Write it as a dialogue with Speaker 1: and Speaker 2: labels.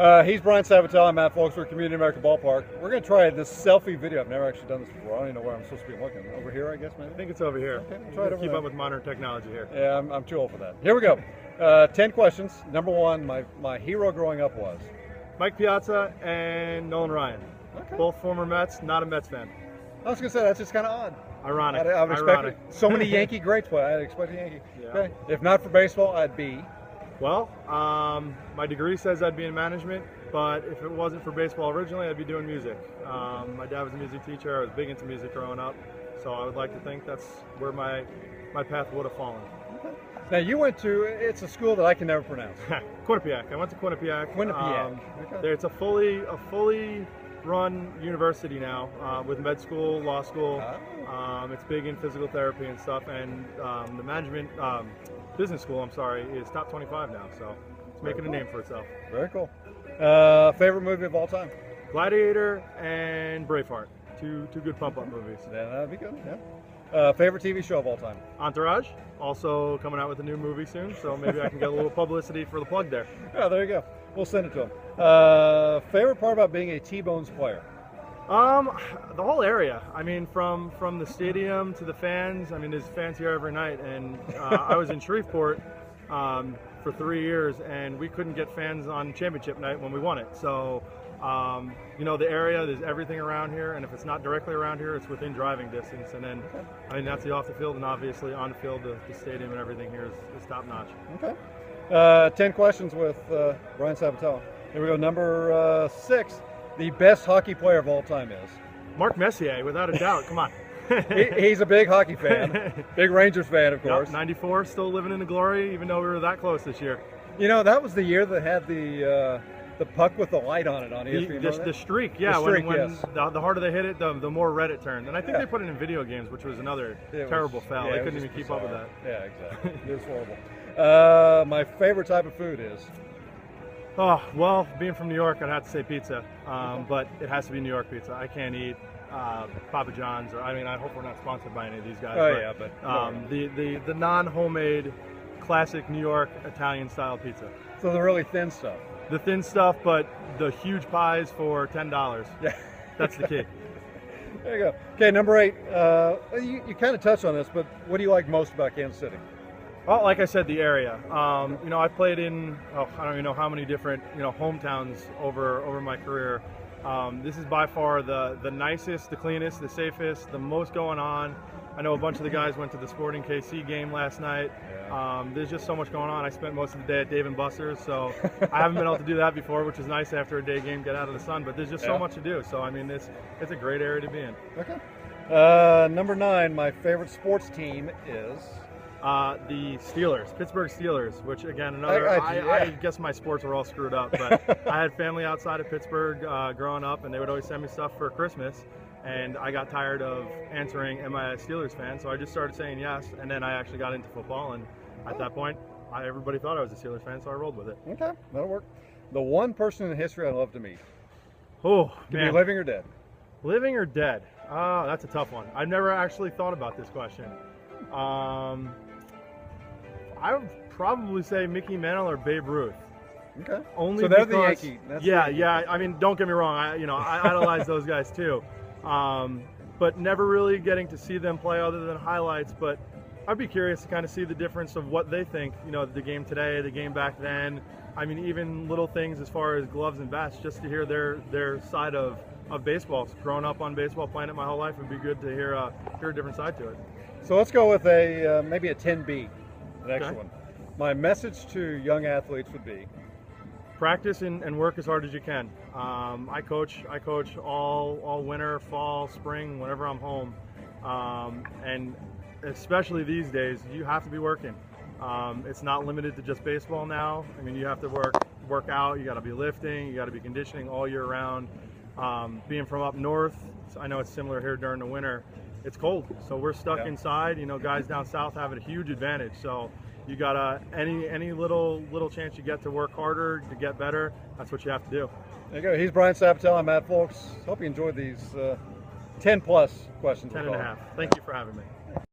Speaker 1: He's Bryan Sabatella. I'm Matt Fulks. We're CommunityAmerica Ballpark. We're going to try this selfie video. I've never actually done this before. I don't even know where I'm supposed to be looking. Over here, I guess, maybe?
Speaker 2: I think it's over here.
Speaker 1: Okay, we'll try it over
Speaker 2: Keep
Speaker 1: there.
Speaker 2: up with modern technology here.
Speaker 1: Yeah, I'm too old for that. Here we go. 10 questions. Number one, my hero growing up was?
Speaker 2: Mike Piazza and Nolan Ryan.
Speaker 1: Okay.
Speaker 2: Both former Mets, not a Mets fan.
Speaker 1: I was going to say, that's just kind of odd.
Speaker 2: Ironic.
Speaker 1: I would expect so many Yankee greats, but I'd expect a Yankee.
Speaker 2: Yeah.
Speaker 1: Okay. If not for baseball, I'd be?
Speaker 2: Well, my degree says I'd be in management, but if it wasn't for baseball originally, I'd be doing music. My dad was a music teacher. I was big into music growing up, so I would like to think that's where my path would have fallen.
Speaker 1: Okay. Now you went to, it's a school that I can never pronounce.
Speaker 2: Quinnipiac. I went to Quinnipiac.
Speaker 1: Quinnipiac. Okay.
Speaker 2: It's a fully run university now with med school, law school. It's big in physical therapy and stuff, and the management business school, is top 25 now, so it's making a name for itself.
Speaker 1: Very cool. Favorite movie of all time?
Speaker 2: Gladiator and Braveheart, two good pump-up movies.
Speaker 1: Yeah, that'd be good. Yeah. Favorite TV show of all time?
Speaker 2: Entourage, also coming out with a new movie soon, so maybe I can get a little publicity for the plug there.
Speaker 1: Yeah, there you go. We'll send it to him. Favorite part about being a T-Bones player?
Speaker 2: The whole area. I mean, from the stadium to the fans. I mean, there's fans here every night, and I was in Shreveport for 3 years, and we couldn't get fans on championship night when we won it. So, you know, the area, there's everything around here, and if it's not directly around here, it's within driving distance. And then, I mean, that's the off the field, and obviously on the field, the stadium and everything here is top notch.
Speaker 1: Okay. 10 questions with Bryan Sabatella. Here we go. Number 6. The best hockey player of all time is?
Speaker 2: Mark Messier, without a doubt. Come on.
Speaker 1: He's a big hockey fan. Big Rangers fan, of course.
Speaker 2: Yep, 94, still living in the glory, even though we were that close this year.
Speaker 1: You know, that was the year that had the puck with the light on it on ESPN.
Speaker 2: The streak, yeah.
Speaker 1: The streak,
Speaker 2: when
Speaker 1: yes.
Speaker 2: the harder they hit it, the more red it turned. And I think they put it in video games, which was another terrible foul. They couldn't even keep up with that.
Speaker 1: Yeah, exactly. It was horrible. My favorite type of food is?
Speaker 2: Oh, well, being from New York, I'd have to say pizza. But it has to be New York pizza. I can't eat Papa John's, or I mean, I hope we're not sponsored by any of these guys. The non-homemade, classic New York Italian style pizza.
Speaker 1: So the really thin stuff.
Speaker 2: The thin stuff, but the huge pies for $10. Yeah, that's the key.
Speaker 1: There you go. Okay, number 8. You kind of touched on this, but what do you like most about Kansas City?
Speaker 2: Well, like I said, the area. You know, I played in I don't even know how many different hometowns over my career. This is by far the nicest, the cleanest, the safest, the most going on. I know a bunch of the guys went to the Sporting KC game last night. There's just so much going on. I spent most of the day at Dave & Buster's, so I haven't been able to do that before, which is nice after a day game, get out of the sun. But there's just so much to do. So I mean, it's a great area to be in.
Speaker 1: Okay. Number 9. My favorite sports team is?
Speaker 2: The Steelers, Pittsburgh Steelers, which again, I guess my sports were all screwed up, but I had family outside of Pittsburgh growing up, and they would always send me stuff for Christmas, and I got tired of answering, am I a Steelers fan? So I just started saying yes, and then I actually got into football, and at that point, everybody thought I was a Steelers fan, so I rolled with it.
Speaker 1: Okay, that'll work. The one person in history I'd love to meet?
Speaker 2: Oh,
Speaker 1: Could be living or dead?
Speaker 2: Living or dead? Oh, that's a tough one. I've never actually thought about this question. I would probably say Mickey Mantle or Babe Ruth.
Speaker 1: Okay.
Speaker 2: Only
Speaker 1: so they're
Speaker 2: because,
Speaker 1: the Yankee.
Speaker 2: Yeah. I mean, don't get me wrong. I idolize those guys too, but never really getting to see them play other than highlights. But I'd be curious to kind of see the difference of what they think. You know, the game today, the game back then. I mean, even little things as far as gloves and bats, just to hear their side of baseball. Growing up on baseball, playing it my whole life, would be good to hear a different side to it.
Speaker 1: So let's go with maybe a 10B. The next one. My message to young athletes would be?
Speaker 2: Practice and work as hard as you can. I coach all winter, fall, spring, whenever I'm home, and especially these days, you have to be working. It's not limited to just baseball now. I mean, you have to work out. You got to be lifting. You got to be conditioning all year round. Being from up north, I know it's similar here during the winter. It's cold, so we're stuck inside. You know, guys down south have a huge advantage. So you gotta any little chance you get to work harder, to get better. That's what you have to do.
Speaker 1: There you go. He's Bryan Sabatella. I'm Matt Fulks. Hope you enjoyed these 10+ questions.
Speaker 2: 10 and a half. Thank you for having me.